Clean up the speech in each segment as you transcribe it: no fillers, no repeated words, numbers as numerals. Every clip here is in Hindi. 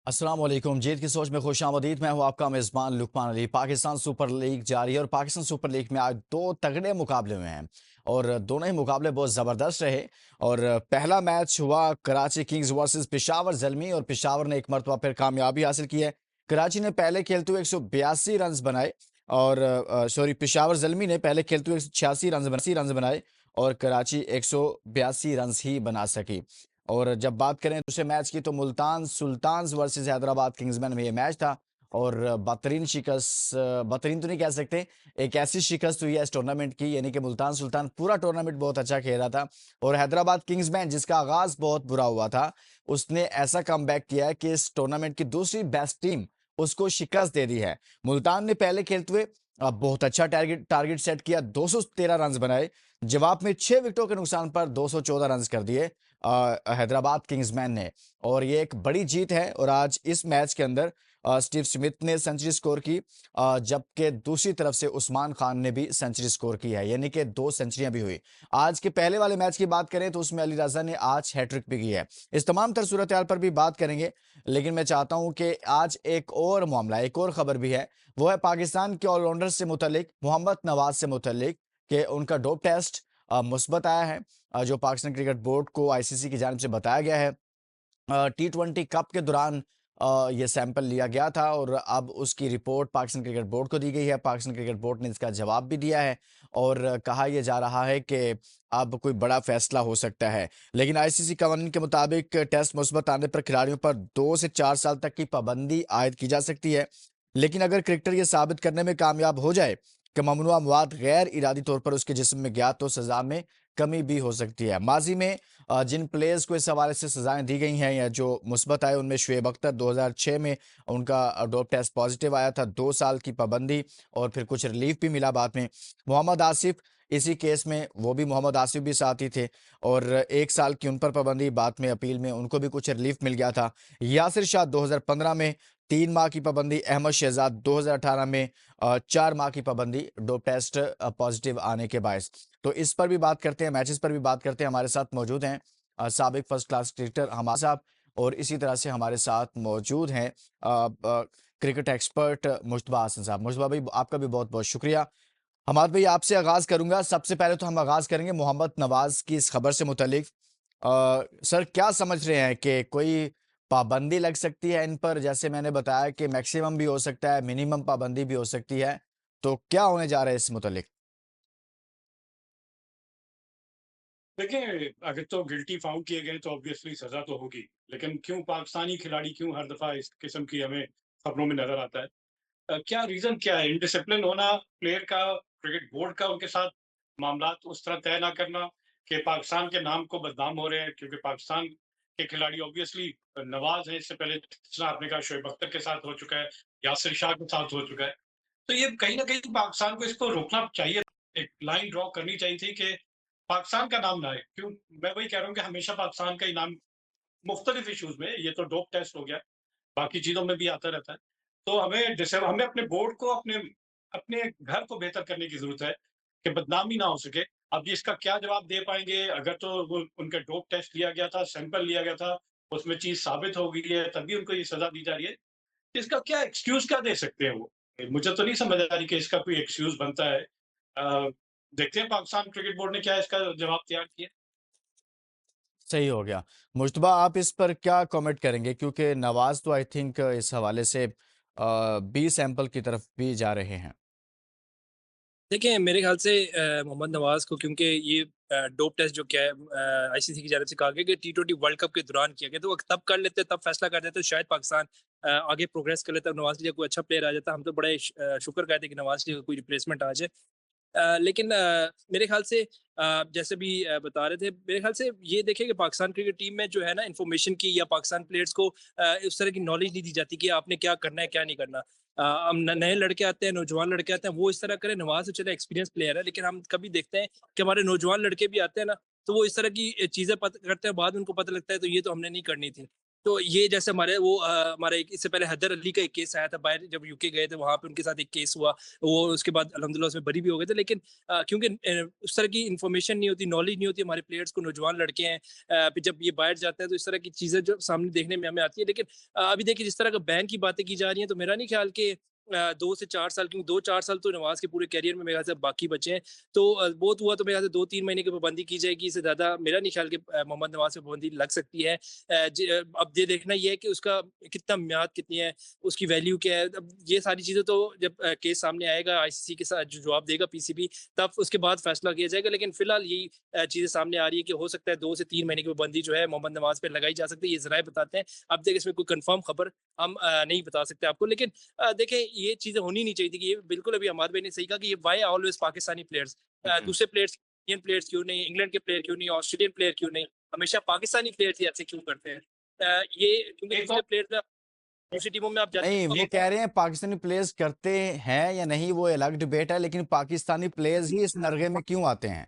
अस्सलाम वालेकुम। जीत की सोच में खुशामदीद। मैं हूं आपका मेज़बान लुकमान अली। पाकिस्तान सुपर लीग जारी है और पाकिस्तान सुपर लीग में आज दो तगड़े मुकाबले हुए हैं और दोनों ही मुकाबले बहुत ज़बरदस्त रहे। और पहला मैच हुआ कराची किंग्स वर्सेस पेशावर ज़ल्मी और पेशावर ने एक मरतबा फिर कामयाबी हासिल की है। कराची ने पहले खेलते हुए 182 रन बनाए और सॉरी, पेशावर ज़ल्मी ने पहले खेलते हुए 186 रन बनाए और कराची 182 रन ही बना सकी। और जब बात करें दूसरे मैच की तो Multan Sultans versus Hyderabad Kingsmen में ये मैच था और बदतरीन तो नहीं कह सकते, एक ऐसी शिकस्त हुई है इस टूर्नामेंट की, यानी कि मुल्तान सुल्तान पूरा टूर्नामेंट बहुत अच्छा खेल रहा था और हैदराबाद किंग्समैन जिसका आगाज बहुत बुरा हुआ था उसने ऐसा कमबैक किया है कि इस टूर्नामेंट की दूसरी बेस्ट टीम उसको शिकस्त दे दी है। मुल्तान ने पहले खेलते हुए बहुत अच्छा टारगेट टारगेट सेट किया, 213 रन बनाए, जवाब में 6 विकेटों के नुकसान पर 214 रन कर दिए हैदराबाद किंग्समैन ने। और ये एक बड़ी जीत है और आज इस मैच के अंदर स्टीव स्मिथ ने सेंचुरी स्कोर की, जबकि दूसरी तरफ से उस्मान खान ने भी सेंचुरी स्कोर की है, यानी कि 2 सेंचुरियां भी हुई। आज के पहले वाले मैच की बात करें तो उसमें अली रजा ने आज हैट्रिक भी की है। इस तमाम तर सूरत हाल पर भी बात करेंगे, लेकिन मैं चाहता हूं कि आज एक और मामला, एक और खबर भी है, वो है पाकिस्तान के ऑलराउंडर से मुतलिक, मोहम्मद नवाज से मुतलिक, कि उनका डोप टेस्ट मुस्बत आया है, जो पाकिस्तान क्रिकेट बोर्ड को आईसीसी की जानिब से बताया गया है। टी20 कप के दौरान ये सैंपल लिया गया था और अब उसकी रिपोर्ट पाकिस्तान क्रिकेट बोर्ड को दी गई है। पाकिस्तान क्रिकेट बोर्ड ने इसका जवाब भी दिया है और कहा यह जा रहा है कि अब कोई बड़ा फैसला हो सकता है। लेकिन आईसीसी कवानीन के मुताबिक टेस्ट मुस्बत आने पर खिलाड़ियों पर 2 से 4 साल तक की पाबंदी आयद की जा सकती है। लेकिन अगर क्रिकेटर ये साबित करने में कामयाब हो जाए कि ममनुआ मवाद गैर इरादी तौर पर उसके जिस्म में गया तो सजा में कमी भी हो सकती है। माजी में जिन प्लेयर्स को इस हवाले से सजाएं दी गई हैं या जो मुस्बत आए, उनमें शुएब अख्तर 2006 में उनका डोप टेस्ट पॉजिटिव आया था, 2 साल की पाबंदी और फिर कुछ रिलीफ भी मिला बाद में। मोहम्मद आसिफ इसी केस में, वो भी मोहम्मद आसिफ भी साथी थे और 1 साल की उन पर पाबंदी, बाद में अपील में उनको भी कुछ रिलीफ मिल गया था। यासिर शाह 2015 में 3 माह की पाबंदी, अहमद शहजाद 2018 में 4 माह की पाबंदी डोप टेस्ट पॉजिटिव आने के बायस। तो इस पर भी बात करते हैं, मैचेस पर भी बात करते हैं। हमारे साथ मौजूद हैं साबिक फर्स्ट क्लास क्रिकेटर हमाद साहब और इसी तरह से हमारे साथ मौजूद हैं क्रिकेट एक्सपर्ट मुश्तबा हसन साहब। मुश्तबा भाई, आपका भी बहुत बहुत शुक्रिया। हमाद भाई, आपसे आगाज करूंगा। सबसे पहले तो हम आगाज करेंगे मोहम्मद नवाज की इस खबर से मुतलिक। सर, क्या समझ रहे हैं कि कोई पाबंदी लग सकती है इन पर? जैसे मैंने बताया कि मैक्सिमम भी हो सकता है, मिनिमम पाबंदी भी हो सकती है, तो क्या होने जा रहा है इस मुतलिक? देखिए, अगर तो गिल्टी फाउंड किए गए तो ऑब्वियसली सज़ा तो होगी। लेकिन क्यों पाकिस्तानी खिलाड़ी क्यों हर दफ़ा इस किस्म की हमें खबरों में नज़र आता है? क्या रीज़न क्या है? इनडिसिप्लिन होना प्लेयर का, क्रिकेट बोर्ड का उनके साथ मामलात उस तरह तय ना करना कि पाकिस्तान के नाम को बदनाम हो रहे हैं क्योंकि पाकिस्तान के खिलाड़ी ऑब्वियसली नवाज़ हैं, इससे पहले जितना आपने कहा शोएब अख्तर के साथ हो चुका है, यासिर शाह के साथ हो चुका है। तो ये कहीं न कहीं पाकिस्तान को इसको रोकना चाहिए, एक लाइन ड्रॉ करनी चाहिए थी कि पाकिस्तान का नाम ना आए। क्यों? मैं वही कह रहा हूँ कि हमेशा पाकिस्तान का ही नाम मुख्तलिफ इश्यूज़ में, ये तो डोप टेस्ट हो गया, बाकी चीज़ों में भी आता रहता है। तो हमें अपने बोर्ड को अपने अपने घर को बेहतर करने की ज़रूरत है कि बदनामी ना हो सके। अब ये इसका क्या जवाब दे पाएँगे? अगर तो वो उनका डोप टेस्ट लिया गया था, सैंपल लिया गया था, उसमें चीज़ साबित हो गई है, तभी उनको ये सज़ा दी जा रही है। इसका क्या एक्सक्यूज़ क्या दे सकते हैं वो? मुझे तो नहीं समझ आ रही कि इसका कोई एक्सक्यूज़ बनता है। देखते हैं पाकिस्तान क्रिकेट बोर्ड ने क्या इसका जवाब तैयार किया। सही हो गया। मुश्तबा, आप इस पर क्या कमेंट करेंगे? क्योंकि नवाज़ तो आई थिंक इस हवाले से बी सैंपल की तरफ भी जा रहे हैं। देखिए, मेरे ख़्याल से मोहम्मद नवाज़ को क्योंकि ये डोप टेस्ट जो क्या है आईसीसी की जानिब से कहा गया कि टी20 वर्ल्ड कप के दौरान किया गया, तो वो तब कर लेते, तब फ़ैसला कर देते, तो शायद पाकिस्तान आगे प्रोग्रेस कर लेता, नवाज़ के लिए कोई अच्छा प्लेयर आ जाता। हम तो बड़े शुक्र करते कि नवाज़ की कोई रिप्लेसमेंट आ जाए। लेकिन मेरे ख़्याल से जैसे भी बता रहे थे, मेरे ख़्याल से ये देखिए कि पाकिस्तान क्रिकेट टीम में जो है ना इन्फॉर्मेशन की या पाकिस्तान प्लेयर्स को उस तरह की नॉलेज नहीं दी जाती कि आपने क्या करना है, क्या नहीं करना। हम न नए लड़के आते हैं, नौजवान लड़के आते हैं, वो इस तरह करें। नवाज़ तो चलो एक्सपीरियंस प्लेयर है, लेकिन हम कभी देखते हैं कि हमारे नौजवान लड़के भी आते हैं ना, तो वो इस तरह की चीज़ें पत करते हैं, बाद में उनको पता लगता है तो ये तो हमने नहीं करनी थी। तो ये जैसे हमारे इससे पहले हैदर अली का एक केस आया था, बाहर जब यूके गए थे वहाँ पे उनके साथ एक केस हुआ, वो उसके बाद अल्हम्दुलिल्लाह उसमें बरी भी हो गए थे। लेकिन क्योंकि उस तरह की इन्फॉर्मेशन नहीं होती, नॉलेज नहीं होती हमारे प्लेयर्स को, नौजवान लड़के हैं, फिर जब ये बाहर जाते हैं तो इस तरह की चीज़ें जो सामने देखने में हमें आती है। लेकिन अभी देखिए जिस तरह का बैन की बातें की जा रही हैं, तो मेरा नहीं ख्याल कि 2 से 4 साल, क्योंकि 2-4 साल तो नवाज़ के पूरे करियर में मेरे ख्याल से बाकी बचे हैं। तो बहुत हुआ तो मेरे ख्याल से 2-3 महीने की पाबंदी की जाएगी, इससे ज़्यादा मेरा नहीं ख्याल कि मोहम्मद नवाज़ पे पाबंदी लग सकती है। अब ये देखना ये है कि उसका कितना म्याद कितनी है, उसकी वैल्यू क्या है। अब ये सारी चीज़ें तो जब केस सामने आएगा, आईसीसी के साथ जो जवाब देगा पीसीबी, तब उसके बाद फैसला किया जाएगा। लेकिन फिलहाल यही चीज़ें सामने आ रही है कि हो सकता है 2 से 3 महीने की पाबंदी जो है मोहम्मद नवाज़ पे लगाई जा सकती है, ये ज़राए बताते हैं। अब तक इसमें कोई कंफर्म खबर हम नहीं बता सकते आपको। लेकिन देखें ये चीज़ें होनी नहीं चाहिए थी, कि ये बिल्कुल अभी हमाद भाई ने सही कहा कि ये व्हाई ऑलवेज पाकिस्तानी प्लेयर्स, हम्म। दूसरे प्लेयर्स, इंडियन प्लेयर्स क्यों नहीं, इंग्लैंड के प्लेयर क्यों नहीं, ऑस्ट्रेलियन प्लेयर क्यों नहीं, हमेशा पाकिस्तानी प्लेयर्स ही ऐसे क्यों करते हैं। ये क्योंकि एक दूसरे और प्लेयर्स में दूसरी टीमों में आप जाते नहीं, वो कह रहे हैं पाकिस्तानी प्लेयर्स करते हैं या नहीं वो अलग डिबेट है, लेकिन पाकिस्तानी प्लेयर्स ही इस नरगे में क्यों आते हैं,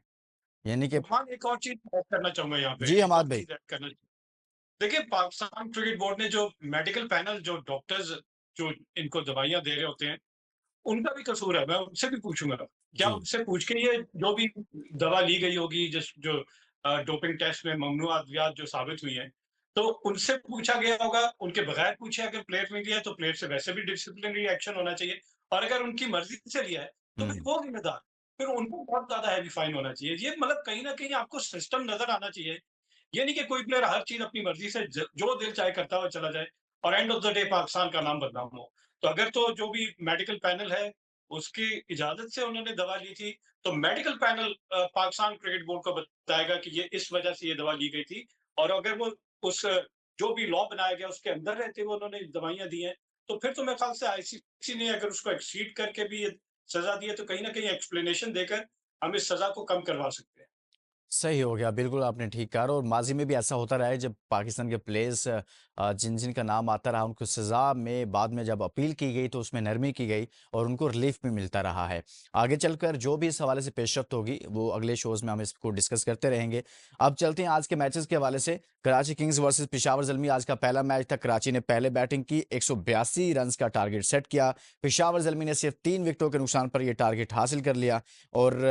यानी कि। हाँ, एक और चीज़ ऐड करना चाहूँगा यहाँ पे, जी एक और हमाद भाई। चीज़ ऐड करना। देखिए, पाकिस्तान क्रिकेट बोर्ड ने जो मेडिकल पैनल, जो डॉक्टर्स जो इनको दवाइयाँ दे रहे होते हैं, उनका भी कसूर है। मैं उनसे भी पूछूँगा, क्या जी। उनसे पूछ के ये जो भी दवा ली गई होगी, जिस जो डोपिंग टेस्ट में ममनूआ अद्वियात जो साबित हुई हैं, तो उनसे पूछा गया होगा, उनके बगैर पूछे अगर प्लेयर ने लिया है, तो प्लेयर से वैसे भी डिसिप्लिनरी एक्शन होना चाहिए, और अगर उनकी मर्ज़ी से लिया है, तो फिर हम्म। वो ज़िम्मेदार, फिर उनको बहुत ज़्यादा हेवी फाइन होना चाहिए। ये मतलब कहीं न कहीं आपको सिस्टम नज़र आना चाहिए। ये नहीं कि कोई प्लेयर हर चीज़ अपनी मर्ज़ी से जो दिल चाहे करता हुआ चला जाए, और end of the day Pakistan का नाम बदनाम हो। तो अगर तो जो भी मेडिकल पैनल है, उसकी इजाज़त से उन्होंने दवा ली थी, तो medical panel Pakistan cricket board को बताएगा कि ये इस वजह से ये दवा ली गई थी, और अगर वो उस जो भी लॉ बनाया गया उसके अंदर रहते हुए उन्होंने दवाइयाँ दी हैं, तो फिर तो मेरे ख्याल से आईसीसी ने अगर उसको एक्सीड करके भी ये सज़ा दी है, तो कहीं न कहीं एक्सप्लेनेशन देकर हम इस सज़ा को कम करवा सकते हैं। सही हो गया, बिल्कुल आपने ठीक कहा। और माज़ी में भी ऐसा होता रहा है, जब पाकिस्तान के प्लेयर्स जिन-जिन का नाम आता रहा, उनको सज़ा में बाद में जब अपील की गई तो उसमें नरमी की गई और उनको रिलीफ़ भी मिलता रहा है। आगे चलकर जो भी इस हवाले से पेशरफ्त होगी, वो अगले शोज़ में हम इसको डिस्कस करते रहेंगे। अब चलते हैं आज के मैचेज़ के हवाले से। कराची किंग्स वर्सेस पेशावर ज़ल्मी आज का पहला मैच था। कराची ने पहले बैटिंग की, 182 रन्स का टारगेट सेट किया। पेशावर ज़ल्मी ने सिर्फ़ 3 विकेटों के नुकसान पर ये टारगेट हासिल कर लिया। और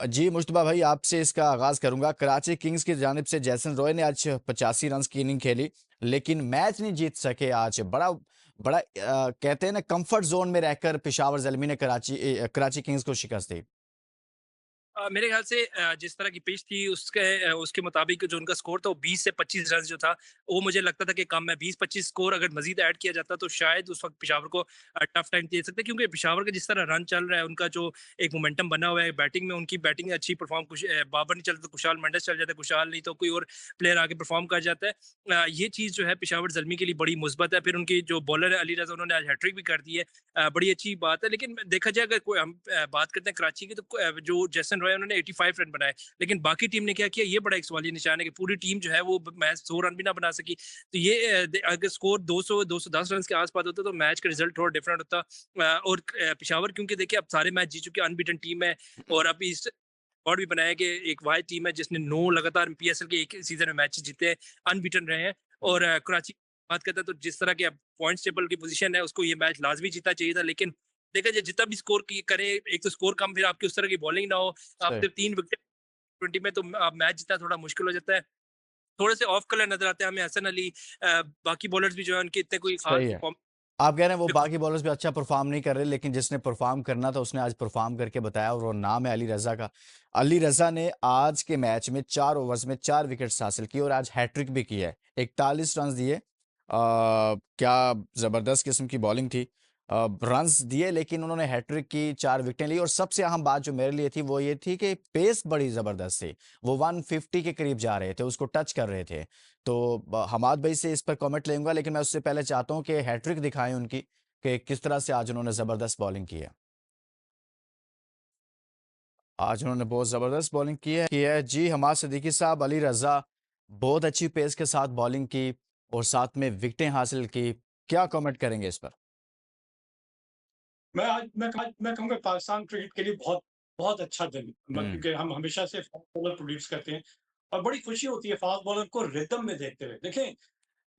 जी, मुश्तबा भाई आपसे इसका आगाज़ करूँगा। कराची किंग्स की जानिब से जैसन रॉय ने आज 85 रन्स की इनिंग खेली, लेकिन मैच नहीं जीत सके आज। बड़ा बड़ा कहते हैं ना, कम्फर्ट ज़ोन में रहकर पेशावर ज़ल्मी ने कराची किंग्स को शिकस्त दी। मेरे ख्याल से जिस तरह की पिच थी उसके मुताबिक जो उनका स्कोर था वो 20 से 25 रन जो था, वो मुझे लगता था कि कम है। 20-25 स्कोर अगर मजीद ऐड किया जाता तो शायद उस वक्त पेशावर को टफ टाइम दे सकते, क्योंकि पेशावर का जिस तरह रन चल रहा है, उनका जो एक मोमेंटम बना हुआ है बैटिंग में, उनकी बैटिंग अच्छी परफॉर्म, बाबर नहीं चलता तो कुशाल मंडस चल जाता है, कुशाल नहीं तो कोई और प्लेयर आगे परफॉर्म कर जाता है। ये चीज़ जो है पेशावर जल्मी के लिए बड़ी मुस्बत है। फिर उनकी जो बॉलर है अली रजा, उन्होंने आज हैट्रिक भी कर दी है, बड़ी अच्छी बात है। लेकिन देखा जाए अगर कोई हम बात करते हैं कराची की, तो जो जैसन रॉय उन्होंने 85 रन बनाए, लेकिन बाकी टीम ने क्या किया, ये बड़ा एक सवालिया निशान है कि पूरी टीम जो है वो मैच 100 रन भी ना बना सकी। तो ये अगर स्कोर 200-210 रन के आसपास होता तो मैच का रिजल्ट थोड़ा डिफरेंट होता। और पेशावर क्योंकि देखिए अब सारे मैच जीत चुके, अनबीटन टीम है, और अभी इस रिकॉर्ड भी बनाया कि एक वाहिद टीम है जिसने 9 लगातार पीएसएल के एक सीजन में मैच जीते हैं, अनबीटन रहे हैं। और कराची की बात करते हैं तो जिस तरह के पॉइंट्स टेबल की पोजीशन है, उसको ये मैच लाजमी जीतना चाहिए था। लेकिन देखा जाए जितना भी स्कोर की करे, एक तो स्कोर कम, फिर आपकी उस तरह की बॉलिंग ना हो, आप सही। सिर्फ 3 विकेट 20 में, तो आप मैच जीतना थोड़ा मुश्किल हो जाता है। थोड़े से ऑफ कलर नज़र आते हैं हमें हसन अली, बाकी बॉलर्स भी जो है उनके इतने कोई खास सही है। परफॉर्म। आप कह रहे हैं वो बाकी बॉलर्स भी अच्छा परफॉर्म नहीं कर रहे, लेकिन जिसने परफॉर्म करना था उसने आज परफॉर्म करके बताया, और वो नाम है अली रज़ा का। अली रज़ा ने आज के मैच में 4 ओवर्स में 4 विकेट्स हासिल की और आज हैट्रिक भी की है। 41 रन्स दिए। क्या ज़बरदस्त किस्म की बॉलिंग थी। रन्स दिए, लेकिन उन्होंने हैट्रिक की, 4 विकेटें ली, और सबसे अहम बात जो मेरे लिए थी वो ये थी कि पेस बड़ी ज़बरदस्त थी। वो 150 के करीब जा रहे थे, उसको टच कर रहे थे। तो हमाद भाई से इस पर कमेंट लेंगे, लेकिन मैं उससे पहले चाहता हूं कि हैट्रिक दिखाएं उनकी, कि किस तरह से आज उन्होंने जबरदस्त बॉलिंग की है। आज उन्होंने बहुत जबरदस्त बॉलिंग की है जी। हमाद सिद्दीकी साहब, अली रजा बहुत अच्छी पेस के साथ बॉलिंग की और साथ में विकेटें हासिल की। क्या कमेंट करेंगे इस पर? मैं कहूँगा पाकिस्तान क्रिकेट के लिए बहुत बहुत अच्छा दिन, हम्म। क्योंकि हम हमेशा से फास्ट बॉलर प्रोड्यूस करते हैं, और बड़ी खुशी होती है फास्ट बॉलर को रिदम में देखते हुए। देखें,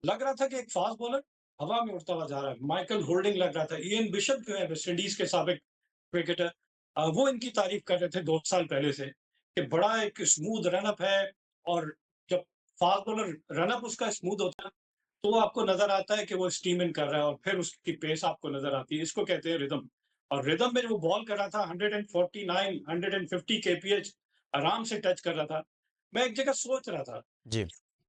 लग रहा था कि एक फास्ट बॉलर हवा में उड़ता हुआ जा रहा है। माइकल होल्डिंग लग रहा था। इयन बिशप जो है वेस्ट इंडीज के साबिक क्रिकेटर, वो इनकी तारीफ कर रहे थे 2 साल पहले से कि बड़ा एक स्मूथ रन अप है। और जब फास्ट बॉलर रन अप उसका स्मूथ होता है, तो आपको नज़र आता है कि वो स्टीम इन कर रहा है और फिर उसकी पेस आपको नज़र आती है। इसको कहते हैं रिदम। और रिदम में जो वो बॉल कर रहा था 149, 150 केपीएच आराम से टच कर रहा था। मैं एक जगह सोच रहा था, जी।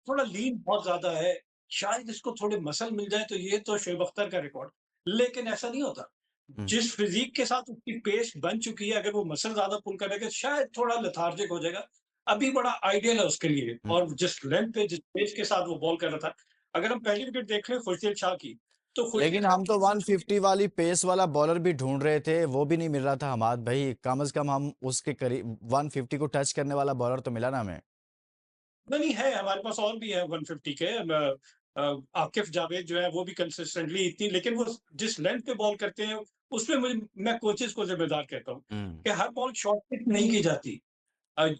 थोड़ा लीन बहुत ज़्यादा है, शायद इसको थोड़े मसल मिल जाए तो ये तो शोएब अख्तर का रिकॉर्ड। लेकिन ऐसा नहीं होता। हुँ, जिस फिज़ीक के साथ उसकी पेस बन चुकी है, अगर वो मसल ज़्यादा पुल करेगा, शायद थोड़ा लेथार्जिक हो जाएगा। अभी बड़ा आइडियल है उसके लिए। हुँ। और जिस लेंथ पे, जिस पेस के साथ वो बॉल कर रहा था, अगर हम पहली विकेट देख लें खुर्शीद शाह की, तो खुर्शीद लेकिन शाह हम की तो 150 वाली पेस वाला बॉलर भी ढूँढ रहे थे, वो भी नहीं मिल रहा था हमाद भाई। कम से कम हम उसके करीब 150 को टच करने वाला बॉलर तो मिला ना हमें। नहीं है, हमारे पास और भी है 150 के। आकिफ जावेद जो है वो भी कंसिस्टेंटली इतनी, लेकिन वो जिस लेंथ पे बॉल करते हैं, उसमें मैं कोचेस को जिम्मेदार कहता हूँ हुँ, कि हर बॉल शॉर्ट पिच नहीं की जाती।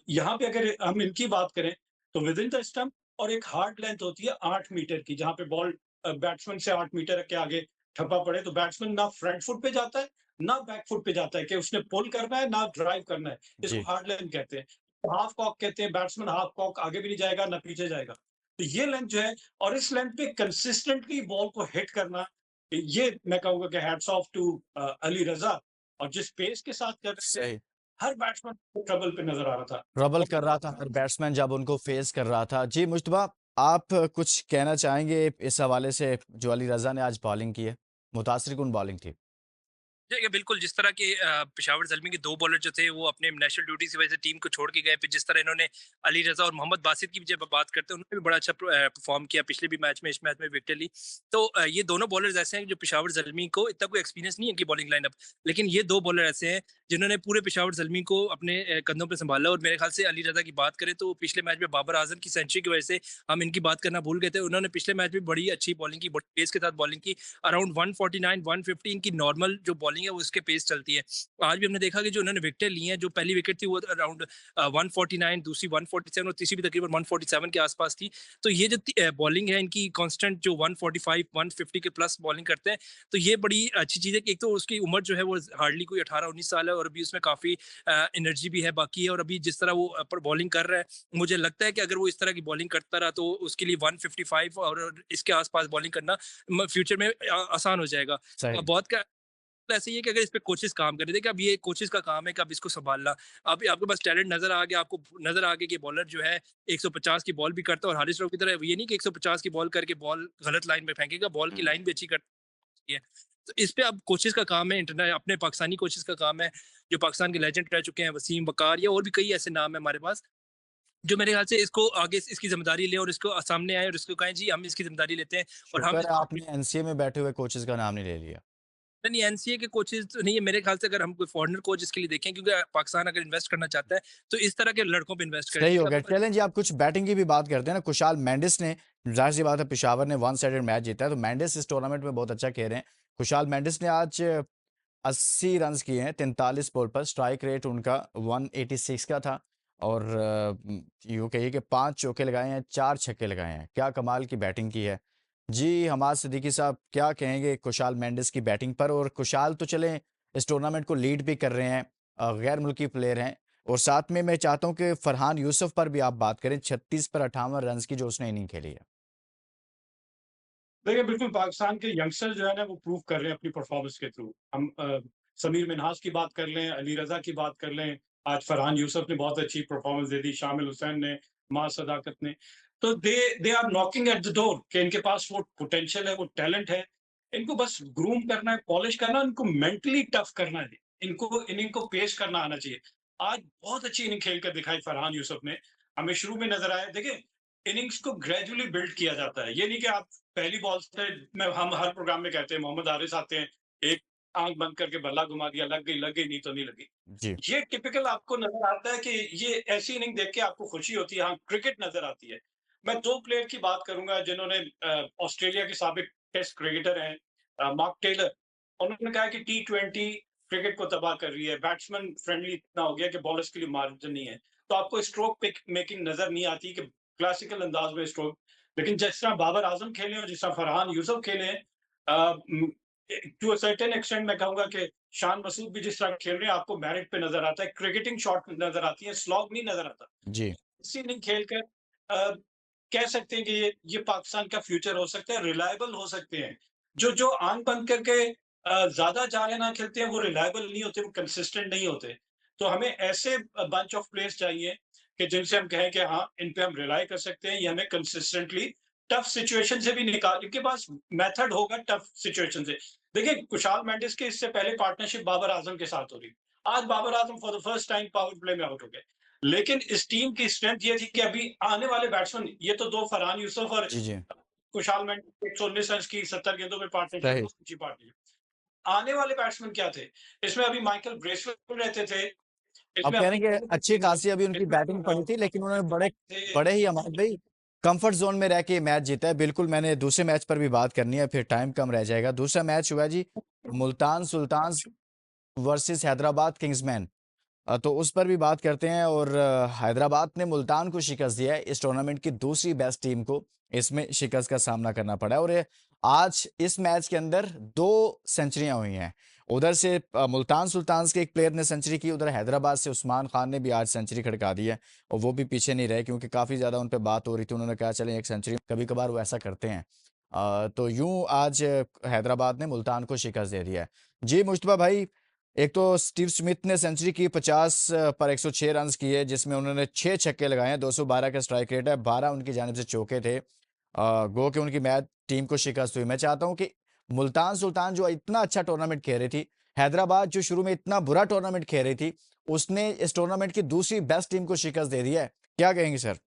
यहाँ पे अगर हम इनकी बात करें, तो विद इन द स्टंप और एक हार्ड लेंथ होती है 8 मीटर की, जहाँ पे बॉल बैट्समैन से 8 मीटर के आगे ठप्पा पड़े, तो बैट्समैन ना फ्रंट फुट पे जाता है, ना बैक फुट पे जाता है कि उसने पुल करना है, ना ड्राइव करना है। इसको जी, हार्ड लेंथ कहते हैं। हाफ कॉक कहते हैं, बैट्समैन हाफ कॉक आगे भी नहीं जाएगा, ना पीछे जाएगा। तो ये लेंथ जो है, और इस लेंथ पे कंसिस्टेंटली बॉल को हिट करना, ये मैं कहूँगा कि hats off to Ali Raza. और जिस पेस के साथ कर रहे थे, सही। हर बैट्समैन को ट्रबल पे नज़र आ रहा था। ट्रबल और कर रहा था हर बैट्समैन जब उनको फेस कर रहा था। जी, मुश्तबा आप कुछ कहना चाहेंगे इस हवाले से जो अली रज़ा ने आज बॉलिंग की है? मुतासिरकुन बॉलिंग थी। देखिए, बिल्कुल जिस तरह के पेशावर ज़ल्मी के 2 बॉलर जो थे वो अपने नेशनल ड्यूटीज़ की वजह से टीम को छोड़ के गए। फिर जिस तरह इन्होंने अली रज़ा और मोहम्मद बासित की भी जब बात करते हैं, उन्होंने भी बड़ा अच्छा परफ़ॉर्म किया पिछले भी मैच में, इस मैच में विकेट ली। तो ये दोनों बॉलर्स ऐसे हैं जो पेशावर ज़ल्मी को इतना कोई एक्सपीरियंस नहीं है इनकी बॉलिंग लाइनअप, लेकिन ये 2 बॉलर ऐसे हैं जिन्होंने पूरे पेशावर ज़ल्मी को अपने कंधों पे सँभाला। और मेरे ख़्याल से अली रज़ा की बात करें तो पिछले मैच में बाबर आज़म की सेंचुरी की वजह से हम इनकी बात करना भूल गए थे। उन्होंने पिछले मैच में बड़ी अच्छी बॉलिंग की, बड़ी पेस के साथ बॉलिंग की। अराउंड 149, 150 इनकी नॉर्मल जो बॉलिंग है वो इसके पेस चलती है। आज भी हमने देखा कि जो उन्होंने विकेटें ली हैं, जो पहली विकेट थी वो अराउंड 149, दूसरी 147 और तीसरी भी तकरीबन 147 के आसपास थी। तो ये जो बॉलिंग है इनकी कांस्टेंट जो 145, 150 के प्लस बॉलिंग करते हैं, तो ये बड़ी अच्छी चीज़ है कि एक तो उसकी उम्र जो है वो हार्डली कोई 18-19 साल है और अभी उसमें काफ़ी एनर्जी भी है बाकी है। और अभी जिस तरह वो बॉलिंग कर रहा है, मुझे लगता है कि अगर वो इस तरह की बॉलिंग करता रहा तो उसके लिए 155 और इसके आसपास बॉलिंग करना फ्यूचर में आसान हो जाएगा। सही। बहुत का तो ऐसे ही है कि अगर इस पे कोचेस काम कर रहे थे कि अब ये कोचेस का काम है कि अब इसको संभालना। अब आपके पास टैलेंट नज़र आ गया, आपको नज़र आ गया कि बॉलर जो है 150 की बॉल भी करता है और हारिस राव की तरह ये नहीं कि 150 की बॉल करके बॉल गलत लाइन में फेंकेगा, बॉल की हुँ। लाइन भी अच्छी करती है। तो इस पे अब कोचेस का काम है, इंटरने अपने पाकिस्तानी कोचेस का काम है, जो पाकिस्तान के लेजेंड रह चुके हैं, वसीम, वक़ार या और भी कई ऐसे नाम हैं हमारे पास, जो मेरे ख्याल से इसको आगे इसकी ज़िम्मेदारी लें और इसको सामने आएँ और इसको कहें जी हम इसकी ज़िम्मेदारी लेते हैं और हम शुक्र है इसको आपने एनसीए में बैठे हुए कोचेज़ का नाम नहीं ले लिया। नहीं, एनसीए के कोचेज़ तो नहीं है मेरे ख़्याल से। अगर हम कोई फॉरेनर कोच इसके लिए देखें, क्योंकि पाकिस्तान अगर इन्वेस्ट करना चाहता है, तो इस तरह के लड़कों पे इन्वेस्ट करे। सही हो क्योंकि गया। आपके पास चलें जी, आप कुछ बैटिंग की भी बात करते हैं ना, कुशाल मेंडिस ने ज़ाहिर-सी बात है पेशावर ने वन साइडेड मैच जीता है, तो मेंडिस इस टूर्नामेंट में बहुत अच्छा खेल रहे हैं। कुशाल मेंडिस ने आज 80 रन्स किए हैं 43 बॉल पर, स्ट्राइक रेट उनका 186 का था और यूँ कहिए कि 5 चौके लगाए हैं, 4 छक्के लगाए हैं। क्या कमाल की बैटिंग की है। जी, हमाद सिद्दीकी साहब क्या कहेंगे कुशाल मेंडिस की बैटिंग पर? और कुशाल तो चलें इस टूर्नामेंट को लीड भी कर रहे हैं, गैर मुल्की प्लेयर हैं और साथ में मैं चाहता हूँ कि फरहान यूसुफ पर भी आप बात करें, 36 पर 58 रन्स की जो उसने इनिंग खेली है। देखिए, बिल्कुल पाकिस्तान के यंगस्टर जो है ना वो प्रूव कर रहे हैं अपनी परफॉर्मेंस के थ्रू। हम समीर मिन्हाज की बात कर लें, अली रज़ा की बात कर लें, आज फरहान यूसुफ ने बहुत अच्छी परफॉर्मेंस दे दी, शामिल हुसैन ने, मां सदाकत ने। तो they are knocking at the door कि इनके पास वो पोटेंशियल है, वो टैलेंट है। इनको बस ग्रूम करना है, पॉलिश करना है, इनको मेंटली टफ करना है। इनको इनिंग को पेश करना आना चाहिए। आज बहुत अच्छी इनिंग खेल कर दिखाई फरहान यूसुफ ने। हमें शुरू में नज़र आया, देखिए इनिंग्स को ग्रेजुअली बिल्ड किया जाता है। ये नहीं कि आप पहली बॉल से, मैं हम हर प्रोग्राम में कहते हैं मोहम्मद हारिस आते हैं, एक आँख बंद करके बल्ला घुमा दिया, लग गई, नहीं तो नहीं लगी। जी। ये टिपिकल आपको नज़र आता है कि ये ऐसी इनिंग देख के आपको खुशी होती है, हाँ, क्रिकेट नज़र आती है। मैं 2 प्लेयर की बात करूँगा जिन्होंने ऑस्ट्रेलिया के साबिक टेस्ट क्रिकेटर हैं, मार्क टेलर। उन्होंने कहा कि टी20 क्रिकेट को तबाह कर रही है, बैट्समैन फ्रेंडली इतना हो गया कि बॉलर्स के लिए मार्जिन नहीं है। तो आपको स्ट्रोक पिक मेकिंग नज़र नहीं आती कि क्लासिकल अंदाज में स्ट्रोक, लेकिन जिस तरह बाबर आजम खेले और जिस तरह फरहान यूसुफ खेले हैं, टू अ सर्टेन एक्सटेंट मैं कहूंगा कि शान मसूद भी जिस तरह खेल रहे हैं, आपको मेरिट पे नजर आता है, क्रिकेटिंग शॉट नजर आती है, स्लॉग नहीं नजर आता। जी। इसी इनिंग खेलकर कह सकते हैं कि ये पाकिस्तान का फ्यूचर हो सकता है, रिलायबल हो सकते हैं। जो जो आंख बंद करके ज्यादा जा रहे ना खेलते हैं, वो रिलायबल नहीं होते, वो कंसिस्टेंट नहीं होते। तो हमें ऐसे बंच ऑफ प्लेयर्स चाहिए कि जिनसे हम कहें कि हाँ, इन पे हम रिलाई कर सकते हैं, ये हमें कंसिस्टेंटली टफ सिचुएशन से भी निकाल, इनके पास मेथड होगा टफ सिचुएशन से। देखिए, कुशाल मेंडिस के इससे पहले पार्टनरशिप बाबर आजम के साथ हो रही। आज Babar Azam for the first time power play में आउट हो गए। लेकिन इस टीम की स्ट्रेंथ ये थी कि अभी आने वाले बैट्समैन, ये तो दो फरहान यूसुफ और जी, जी। कुशाल मेंडिस 119 रन की 70 गेंदों में पार्टनरशिप, सही। बहुत अच्छी पार्टनरशिप। आने वाले बैट्समैन क्या थे? इसमें अभी माइकल ब्रेसवेल रहते थे, आप इसमें कह अभी रहे हैं कि अच्छी खासी अभी उनकी इसमें बैटिंग पड़ी थी, लेकिन उन्होंने बड़े थे। बड़े ही अमाउंट भाई कंफर्ट जोन में रह के मैच जीता है। बिल्कुल, मैंने दूसरे मैच पर भी बात करनी है, फिर टाइम कम रह जाएगा। दूसरा मैच हुआ जी, मुल्तान सुल्तान वर्सेस हैदराबाद किंग्समैन। तो उस पर भी बात करते हैं। और हैदराबाद ने मुल्तान को शिकस्त दिया है, इस टूर्नामेंट की दूसरी बेस्ट टीम को इसमें शिकस्त का सामना करना पड़ा है। और आज इस मैच के अंदर 2 सेंचुरियां हुई हैं। उधर से मुल्तान सुल्तान के एक प्लेयर ने सेंचुरी की, उधर हैदराबाद से उस्मान खान ने भी आज सेंचुरी खड़का दी है। और वो भी पीछे नहीं रहे, क्योंकि काफी ज्यादा उन पर बात हो रही थी। उन्होंने कहा चलें एक सेंचुरी, कभी कभार वो ऐसा करते हैं। तो यूं आज हैदराबाद ने मुल्तान को शिकस्त दे दिया है। जी मुश्तबा भाई, एक तो स्टीव स्मिथ ने सेंचुरी की 50 पर 106 रन किए, जिसमें उन्होंने 6 छक्के लगाए हैं, 212 का स्ट्राइक रेट है, 12 उनकी जानिब से चौके थे। गो के उनकी मैच टीम को शिकस्त हुई। मैं चाहता हूं कि मुल्तान सुल्तान जो इतना अच्छा टूर्नामेंट खेल रही थी, हैदराबाद जो शुरू में इतना बुरा टूर्नामेंट खेल रही थी, उसने इस टूर्नामेंट की दूसरी बेस्ट टीम को शिकस्त दे दी है। क्या कहेंगे सर?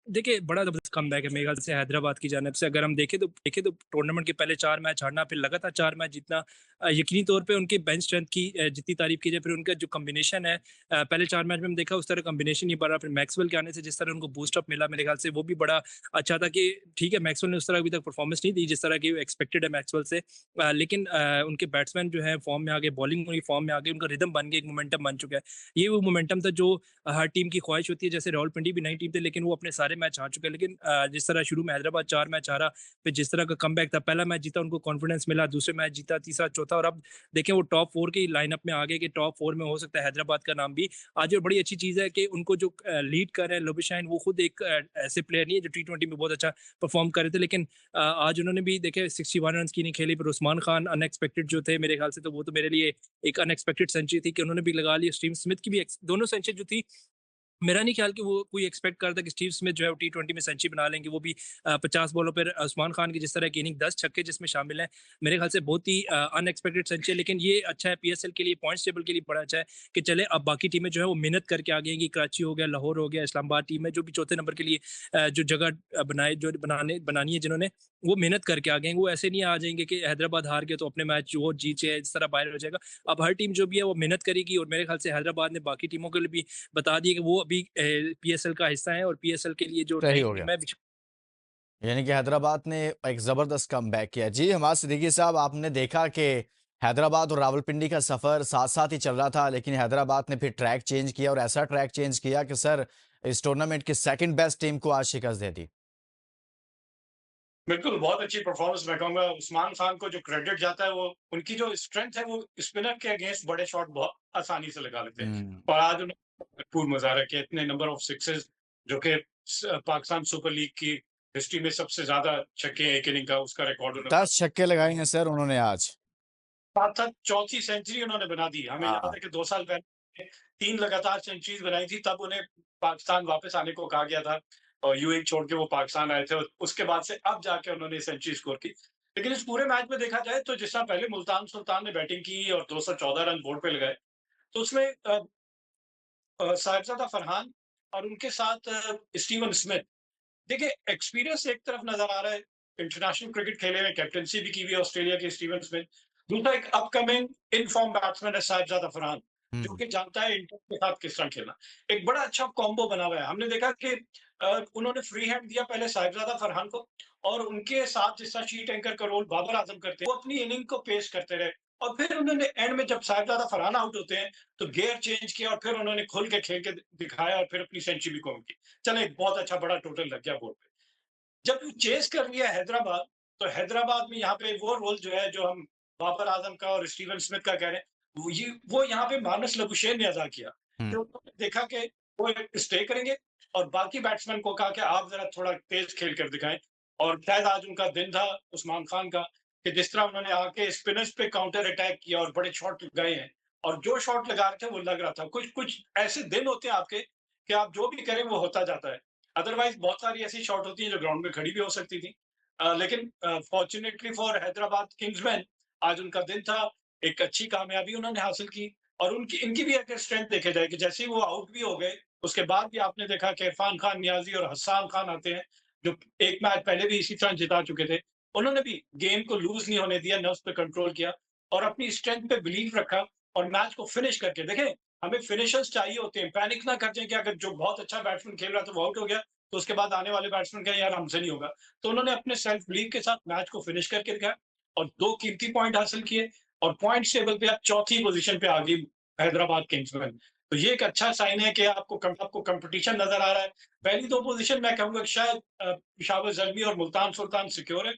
देखिए, बड़ा ज़बरदस्त कमबैक है मेरे ख्याल से हैदराबाद की जानिब से। अगर हम देखें तो टूर्नामेंट के पहले 4 मैच हारना, फिर लगातार 4 मैच जीतना, यकीनी तौर पे उनकी बेंच स्ट्रेंथ की जितनी तारीफ़ की जाए, फिर उनका जो कॉम्बिनेशन है, पहले 4 मैच में हम देखा उस तरह कॉम्बिनेशन नहीं बना। फिर मैक्सवेल के आने से जिस तरह उनको बूस्ट अप मिला, मेरे ख्याल से वो भी बड़ा अच्छा था कि ठीक है, मैक्सवेल ने उस तरह अभी तक परफॉर्मेंस नहीं दी जिस तरह की एक्सपेक्टेड है मैक्सवेल से। लेकिन उनके बैट्समैन जो है फॉर्म में आ गए, बॉलिंग उनकी फॉर्म में आ गई, उनका रिदम बन गया, एक मोमेंटम बन चुका है। ये वो मोमेंटम था जो हर टीम की ख्वाहिश होती है। जैसे रावलपिंडी भी नई टीम थी, लेकिन वो अपने सारे मैच हार चुके हैं। लेकिन जिस तरह शुरू में हैदराबाद 4 मैच हारा, फिर जिस तरह का कमबैक था, पहला मैच जीता, उनको कॉन्फिडेंस मिला, दूसरे मैच जीता, तीसरा, चौथा, और अब देखें वो टॉप 4 की लाइनअप में आ गए कि टॉप 4 में हो सकता है हैदराबाद का नाम भी। आज और बड़ी अच्छी चीज़ है कि उनको जो लीड कर रहे हैं लोबिशाइन, वो खुद एक ऐसे प्लेयर नहीं है जो T20 में बहुत अच्छा परफॉर्म कर रहे थे, लेकिन आज उन्होंने भी देखे 61 रन की नहीं खेली। फिर उस्मान खान अनएक्सपेक्टेड जो थे मेरे ख्याल से, तो वो तो मेरे लिए एक अनएक्सपेक्टेड सेंचुरी थी कि उन्होंने भी लगा ली। स्टीव स्मिथ की भी दोनों सेंचुरी जो थी, मेरा नहीं ख्याल कि वो कोई एक्सपेक्ट करता कि स्टीव स्मिथ जो है वो T20 में सेंचुरी बना लेंगे, वो भी 50 बॉलों पर। उस्मान खान की जिस तरह की इनिंग, 10 छक्के जिसमें शामिल हैं, मेरे ख्याल से बहुत ही अनएक्सपेक्टेड सेंचुरी। लेकिन ये अच्छा है PSL के लिए, पॉइंट्स टेबल के लिए बड़ा अच्छा है कि चले अब बाकी टीमें जो है वो मेहनत करके आ गई हैं। कराची हो गया, लाहौर हो गया, इस्लामाबाद टीम है जो भी चौथे नंबर के लिए जो जगह जो बनानी है जिन्होंने, वो मेहनत करके आ गए हैं। वो ऐसे नहीं आ जाएंगे कि हैदराबाद हार गए तो अपने मैच वो जीते, इस तरह बाहर हो जाएगा। अब हर टीम जो भी है वो मेहनत करेगी, और मेरे ख्याल से हैदराबाद ने बाकी टीमों के लिए भी बता दिया कि वो अभी PSL का हिस्सा है, और PSL के लिए जो सही नई हो टीम गया। है। यानी कि हैदराबाद ने एक जबरदस्त कमबैक किया। जी हमाद सिद्दीकी साहब, आपने देखा कि हैदराबाद और रावलपिंडी का सफर साथ साथ ही चल रहा था, लेकिन हैदराबाद ने फिर ट्रैक चेंज किया, और ऐसा ट्रैक चेंज किया कि सर इस टूर्नामेंट की सेकंड बेस्ट टीम को आज शिकस्त दे दी। बिल्कुल, बहुत अच्छी परफॉर्मेंस मैं कहूँगा। उस्मान खान को जो क्रेडिट जाता है, वो उनकी जो स्ट्रेंथ है, वो स्पिनर के अगेंस्ट बड़े शॉट बहुत आसानी से लगा लेते हैं। हम्म। और आज उन्होंने भरपूर मुजाहरा किया, इतने नंबर ऑफ सिक्सेस, जो कि पाकिस्तान सुपर लीग की हिस्ट्री में सबसे ज्यादा छक्के एक इनिंग का, उसका रिकॉर्ड उन्होंने 10 छक्के लगाए हैं सर उन्होंने आज। साथ साथ चौथी सेंचुरी उन्होंने बना दी। हमें याद हाँ। है कि 2 साल पहले 3 लगातार सेंचुरीज बनाई थी, तब उन्हें पाकिस्तान वापस आने को कहा गया था और यूएई छोड़ के वो पाकिस्तान आए थे, और उसके बाद से अब जाके उन्होंने सेंचुरी स्कोर की। लेकिन इस पूरे मैच में देखा जाए तो जिस तरह पहले मुल्तान सुल्तान ने बैटिंग की और 214 रन बोर्ड पे लगाए, तो उसमें साहिबजादा फरहान और उनके साथ स्टीवन स्मिथ, देखिए एक्सपीरियंस एक तरफ नजर आ रहा है, इंटरनेशनल क्रिकेट खेले में कैप्टनसी भी की हुई है ऑस्ट्रेलिया के स्टीवन स्मिथ। दूसरा एक अपकमिंग इन फॉर्म बैट्समैन है साहिबजादा फरहान, जो हम्म। कि जानता है इंडिया के साथ किस तरह खेलना। एक बड़ा अच्छा कॉम्बो बना हुआ है। हमने देखा कि उन्होंने फ्री हैंड दिया पहले साहिबजादा फरहान को, और उनके साथ जिस तरह शीट एंकर का रोल बाबर आजम करते हैं, वो अपनी इनिंग को पेश करते रहे, और फिर उन्होंने एंड में जब साहिबजादा फरहान आउट होते हैं, तो गियर चेंज किया और फिर उन्होंने खुल के खेल के दिखाया और फिर अपनी सेंचुरी भी कॉल की। चलो एक बहुत अच्छा बड़ा टोटल लग गया बोर्ड पे। जब वो चेस कर लिया हैदराबाद, तो हैदराबाद में यहाँ पे वो रोल जो है, जो हम बाबर आजम का और स्टीवन स्मिथ का कह रहे हैं, वो यहाँ पे मार्नस लबुशेन ने अदा किया। हुँ। कि उन्होंने देखा कि वो स्टे करेंगे और बाकी बैट्समैन को कहा कि आप ज़रा थोड़ा तेज़ खेल कर दिखाएँ। और शायद आज उनका दिन था उस्मान खान का, कि जिस तरह उन्होंने आके स्पिनर्स पे काउंटर अटैक किया और बड़े शॉट लगाए हैं। और जो शॉट लगा रहे थे वो लग रहा था। कुछ ऐसे दिन होते हैं आपके कि आप जो भी करें वो होता जाता है। अदरवाइज़ बहुत सारी ऐसी शॉट होती हैं जो ग्राउंड में खड़ी भी हो सकती थी। लेकिन फॉर्च्यूनेटली फॉर हैदराबाद किंग्समैन, आज उनका दिन था, एक अच्छी कामयाबी उन्होंने हासिल की। और उनकी इनकी भी अगर स्ट्रेंथ देखे जाए कि जैसे ही वो आउट भी हो गए, उसके बाद भी आपने देखा कि इरफान खान नियाज़ी और हस्सान खान आते हैं, जो एक मैच पहले भी इसी तरह जिता चुके थे। उन्होंने भी गेम को लूज़ नहीं होने दिया, नर्व्स पे कंट्रोल किया और अपनी स्ट्रेंथ पे बिलीव रखा और मैच को फिनिश करके देखें, हमें फिनिशर्स चाहिए होते हैं। पैनिक ना कर जाएँ कि अगर जो बहुत अच्छा बैट्समैन खेल रहा था वो आउट हो गया, तो उसके बाद आने वाले बैट्समैन कहें यार हमसे नहीं होगा। तो उन्होंने अपने सेल्फ बिलीव के साथ मैच को फिनिश करके दिखाया और 2 कीमती पॉइंट हासिल किए और पॉइंट्स टेबल पे अब चौथी पोज़ीशन पे आ गई हैदराबाद किंग्समैन। तो ये एक अच्छा साइन है कि आपको कॉम्पिटिशन नज़र आ रहा है। पहली 2 पोज़ीशन मैं कहूँगा कि शायद पेशावर ज़ल्मी और मुल्तान सुल्तान सिक्योर है।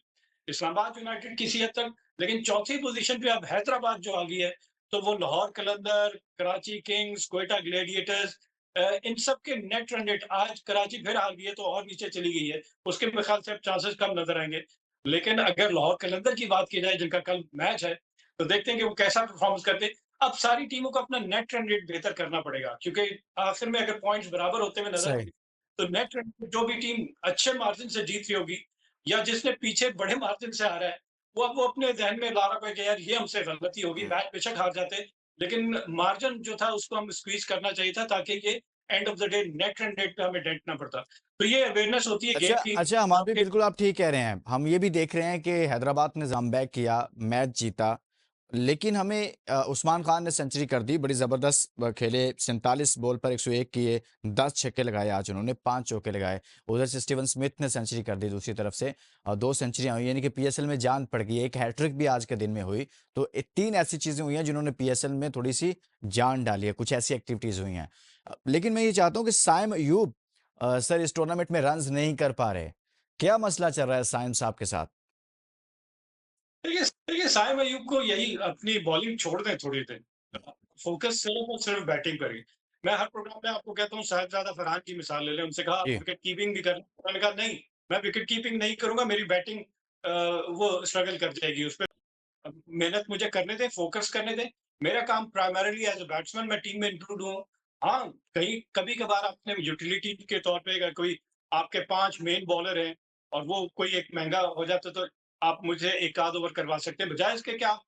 इस्लामाबाद यूनाइटेड किसी हद तक, लेकिन चौथी पोज़ीशन पे अब हैदराबाद जो आ गई है, तो वो लाहौर कलंदर, कराची किंग्स, क्वेटा ग्लैडिएटर्स, इन सब के नेट रन रेट, आज कराची फिर हार गई है तो और नीचे चली गई है। उसके मेरे ख्याल से अब चांसेस कम नज़र आएँगे। लेकिन अगर लाहौर कलंदर की बात की जाए जिनका कल मैच है, तो देखते हैं कि वो कैसा परफ़ॉर्मेंस करते हैं। अब सारी टीमों को अपना नेट रन रेट बेहतर करना पड़ेगा, क्योंकि आखिर में अगर पॉइंट्स बराबर होते हुए नज़र सही। आएँगे, तो नेट रन जो भी टीम अच्छे मार्जिन से जीत रही होगी या जिसने पीछे बड़े मार्जिन से हारा है, वो अपने ज़हन में ला रहा है कि यार ये हमसे गलती होगी, हुँ। मैच बेशक हार जाते, लेकिन मार्जिन जो था उसको हम स्क्वीज़ करना चाहिए था ताकि ये end of the day net run rate पे हमें डेंट ना पड़ता। तो ये अवेयरनेस होती है अच्छा, गेम की। अच्छा हमारा भी आपके बिल्कुल आप ठीक कह रहे हैं। हम ये भी देख रहे हैं कि हैदराबाद ने कमबैक किया, मैच जीता। लेकिन हमें उस्मान खान ने सेंचुरी कर दी, बड़ी ज़बरदस्त खेले, 47 बॉल पर 101 किए, 10 छक्के लगाए आज उन्होंने, 5 चौके लगाए। उधर से स्टीवन स्मिथ ने सेंचुरी कर दी दूसरी तरफ से 2 सेंचुरियाँ हुई, यानी कि पीएसएल में जान पड़ गई। एक हैट्रिक भी आज के दिन में हुई। तो 3 ऐसी चीज़ें हुई हैं जिन्होंने पीएसएल में थोड़ी-सी जान डाली है, कुछ ऐसी एक्टिविटीज़ हुई हैं। लेकिन मैं ये चाहता हूँ कि साइम अयूब सर इस टूर्नामेंट में रन्स नहीं कर पा रहे। क्या मसला चल रहा है साइम साहब के साथ? देखिए साइम अयूब को यही अपनी बॉलिंग छोड़ दें थोड़ी देर, फ़ोकस सिर्फ़ और सिर्फ़ बैटिंग पर ही। मैं हर प्रोग्राम में आपको कहता हूँ साहिबजादा फरहान की मिसाल ले लें, उनसे कहा आप जी। विकेट कीपिंग भी कर, उन्होंने कहा नहीं, मैं विकेट कीपिंग नहीं करूँगा, मेरी बैटिंग वो स्ट्रगल कर जाएगी, उसपे मेहनत मुझे करने दें, फ़ोकस करने दें। मेरा काम प्राइमरीली एज़ अ बैट्समैन मैं टीम में इंक्लूड हूँ। हाँ, कहीं कभी-कभार अपने यूटिलिटी के तौर पे अगर कोई आपके 5 मेन बॉलर हैं और वो कोई एक महँगा हो जाता है, तो आप मुझे 1 आध ओवर करवा सकते हैं। बजाए इसके कि आप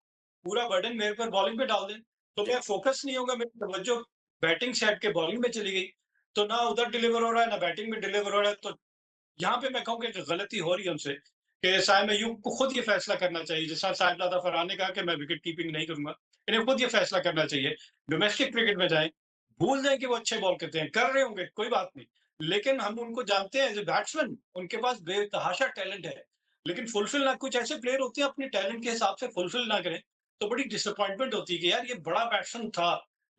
पूरा बर्डन मेरे पर बॉलिंग पे डाल दें, तो मैं फ़ोकस नहीं होऊँगा, मेरी तवज्जो बैटिंग से हट के बॉलिंग में चली गई। तो ना उधर डिलीवर हो रहा है, ना बैटिंग में डिलीवर हो रहा है, तो यहाँ पे मैं कहूँगा कि गलती हो रही है उनसे, कि साइम अयूब को खुद ये फैसला करना चाहिए। जिस तरह साहिबजादा फरहान ने कहा कि मैं विकेट कीपिंग नहीं करूँगा, इन्हें खुद ये फैसला करना चाहिए। डोमेस्टिक क्रिकेट में जाएँ, भूल जाएँ कि वो अच्छे बॉल करते हैं, कर रहे होंगे कोई बात नहीं। लेकिन हम उनको जानते हैं एज़ अ बैट्समैन, उनके पास बेतहाशा टैलेंट है। लेकिन फुलफिल ना, कुछ ऐसे प्लेयर होते हैं अपने टैलेंट के हिसाब से फुलफिल ना करें, तो बड़ी डिसअपॉइंटमेंट होती है कि यार ये बड़ा बैट्समैन था,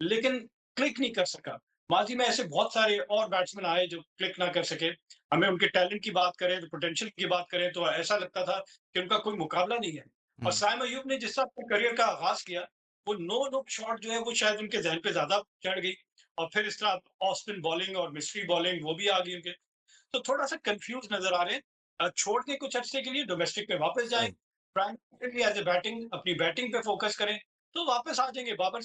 लेकिन क्लिक नहीं कर सका। माज़ी में ऐसे बहुत सारे और बैट्समैन आए जो क्लिक ना कर सके। हमें उनके टैलेंट की बात करें, तो पोटेंशियल की बात करें, तो ऐसा लगता था कि उनका कोई मुकाबला नहीं है। और हुँ। साइम अयूब ने जिस तरह अपने करियर का आगाज़ किया, वो नो लुक शॉट जो है वो शायद उनके ज़हन पे ज़्यादा चढ़ गई और फिर इस तरह ऑफ स्पिन बॉलिंग और मिस्ट्री बॉलिंग वो भी आ गई उनके। तो थोड़ा-सा कन्फ्यूज़ नज़र आ रहे हैं। छोड़ दें कुछ अरसे के लिए, डोमेस्टिक में वापस जाएँ, सही। प्राइमरीली एज़ अ बैटिंग अपनी बैटिंग पे फ़ोकस करें, तो वापस आ जाएँगे। बाबर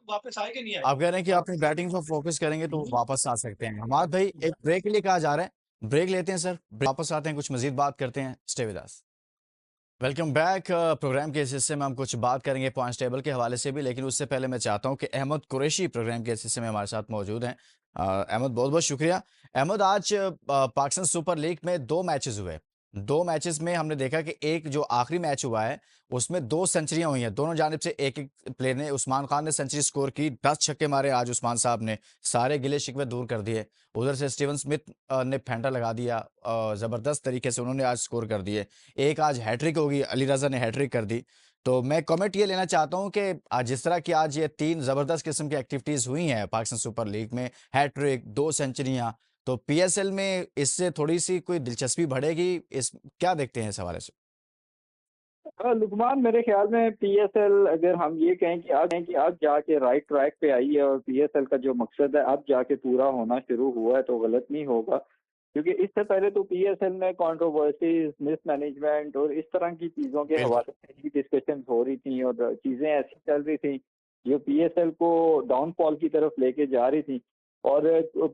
वापस आए कि नहीं आए? आप कह रहे हैं कि और अपनी बैटिंग पर फ़ोकस करेंगे तो वो वापस आ सकते हैं। हमाद भाई एक ब्रेक के लिए कहा जा रहा है। ब्रेक लेते हैं सर, वापस आते हैं, कुछ मज़ीद बात करते हैं। Stay with us. Welcome back. Program के इस हिस्से में हम कुछ बात करेंगे पॉइंट्स टेबल के हवाले से भी, लेकिन उससे पहले मैं चाहता हूं कि अहमद कुरैशी प्रोग्राम के इस हिस्से में हमारे साथ मौजूद हैं। अहमद बहुत बहुत शुक्रिया। अहमद आज पाकिस्तान सुपर लीग में 2 मैचेस हुए। 2 मैचेस में हमने देखा कि एक जो आखिरी मैच हुआ है उसमें 2 सेंचुरियां हुई हैं, दोनों जानिब से एक एक प्लेयर ने। उस्मान खान ने सेंचुरी स्कोर की, 10 छक्के मारे आज उस्मान साहब ने, सारे गिले शिकवे दूर कर दिए। उधर से स्टीवन स्मिथ ने फेंटा लगा दिया, ज़बरदस्त तरीके से उन्होंने आज स्कोर कर दिए। एक आज हैट्रिक होगी, अली रज़ा ने हैट्रिक कर दी। तो मैं कमेंट ये लेना चाहता हूँ कि जिस तरह की आज ये 3 ज़बरदस्त किस्म की एक्टिविटीज़ हुई हैं पाकिस्तान सुपर लीग में, हैट्रिक, 2 सेंचुरियाँ, तो पीएसएल में इससे थोड़ी-सी कोई दिलचस्पी बढ़ेगी? इस क्या देखते हैं इस हवाले से? लुकमान, मेरे ख्याल में पीएसएल, अगर हम ये कहें कि अब जाके राइट ट्रैक पे आई है और पीएसएल का जो मकसद है अब जाके पूरा होना शुरू हुआ है, तो गलत नहीं होगा। क्योंकि इससे पहले तो पीएसएल में कंट्रोवर्सीज, मिसमैनेजमेंट और इस तरह की चीज़ों के बिल्कुल। हवाले से ही डिस्कशन हो रही थी और चीज़ें ऐसी चल रही थी जो पीएसएल को डाउनफॉल की तरफ लेके जा रही थी। और